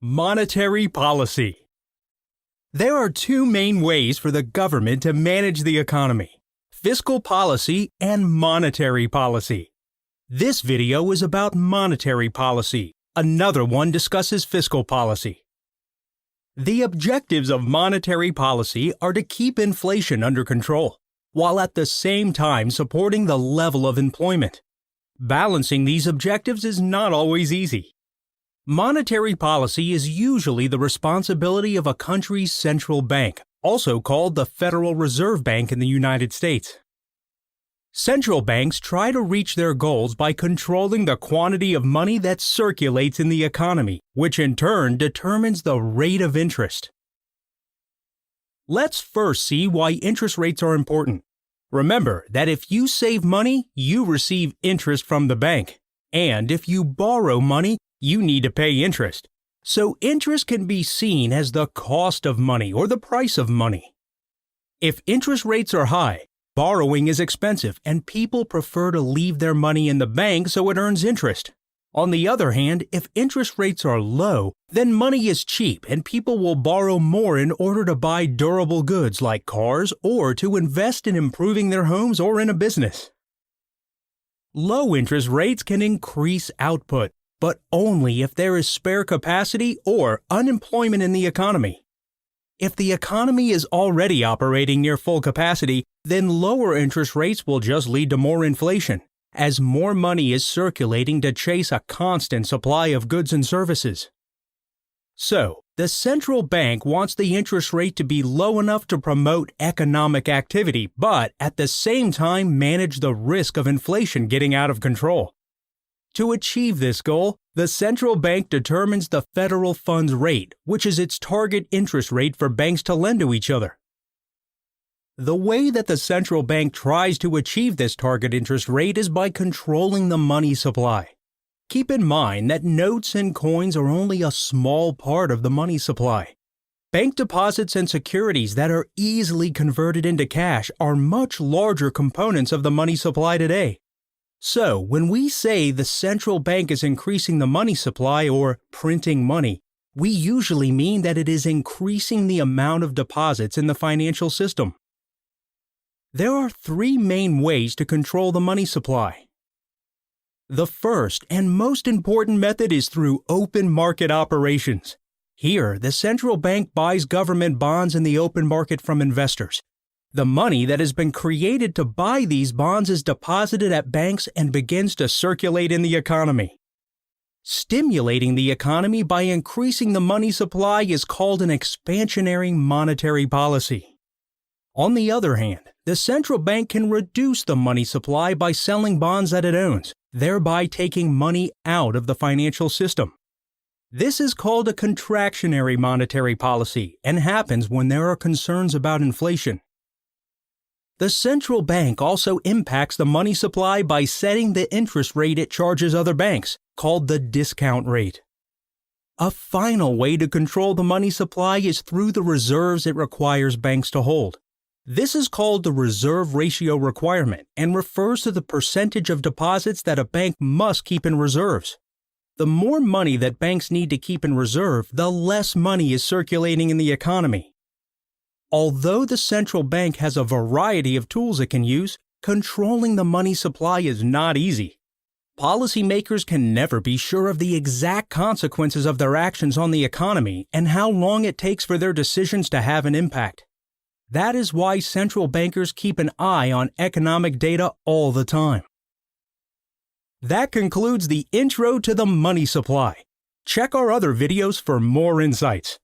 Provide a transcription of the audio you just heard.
Monetary policy. There are two main ways for the government to manage the economy: fiscal policy and monetary policy. This video is about monetary policy. Another one discusses fiscal policy. The objectives of monetary policy are to keep inflation under control, while at the same time supporting the level of employment. Balancing these objectives is not always easy. Monetary policy is usually the responsibility of a country's central bank, also called the Federal Reserve Bank in the United States. Central banks try to reach their goals by controlling the quantity of money that circulates in the economy, which in turn determines the rate of interest. Let's first see why interest rates are important. Remember that if you save money, you receive interest from the bank, and if you borrow money, you need to pay interest. So interest can be seen as the cost of money or the price of money. If interest rates are high, borrowing is expensive and people prefer to leave their money in the bank so it earns interest. On the other hand, if interest rates are low, then money is cheap and people will borrow more in order to buy durable goods like cars or to invest in improving their homes or in a business. Low interest rates can increase output, but only if there is spare capacity or unemployment in the economy. If the economy is already operating near full capacity, then lower interest rates will just lead to more inflation, as more money is circulating to chase a constant supply of goods and services. So, the central bank wants the interest rate to be low enough to promote economic activity, but at the same time manage the risk of inflation getting out of control. To achieve this goal, the central bank determines the federal funds rate, which is its target interest rate for banks to lend to each other. The way that the central bank tries to achieve this target interest rate is by controlling the money supply. Keep in mind that notes and coins are only a small part of the money supply. Bank deposits and securities that are easily converted into cash are much larger components of the money supply today. So, when we say the central bank is increasing the money supply or printing money, we usually mean that it is increasing the amount of deposits in the financial system. There are three main ways to control the money supply. The first and most important method is through open market operations. Here, the central bank buys government bonds in the open market from investors. The money that has been created to buy these bonds is deposited at banks and begins to circulate in the economy. Stimulating the economy by increasing the money supply is called an expansionary monetary policy. On the other hand, the central bank can reduce the money supply by selling bonds that it owns, thereby taking money out of the financial system. This is called a contractionary monetary policy and happens when there are concerns about inflation. The central bank also impacts the money supply by setting the interest rate it charges other banks, called the discount rate. A final way to control the money supply is through the reserves it requires banks to hold. This is called the reserve ratio requirement and refers to the percentage of deposits that a bank must keep in reserves. The more money that banks need to keep in reserve, the less money is circulating in the economy. Although the central bank has a variety of tools it can use, controlling the money supply is not easy. Policymakers can never be sure of the exact consequences of their actions on the economy and how long it takes for their decisions to have an impact. That is why central bankers keep an eye on economic data all the time. That concludes the intro to the money supply. Check our other videos for more insights.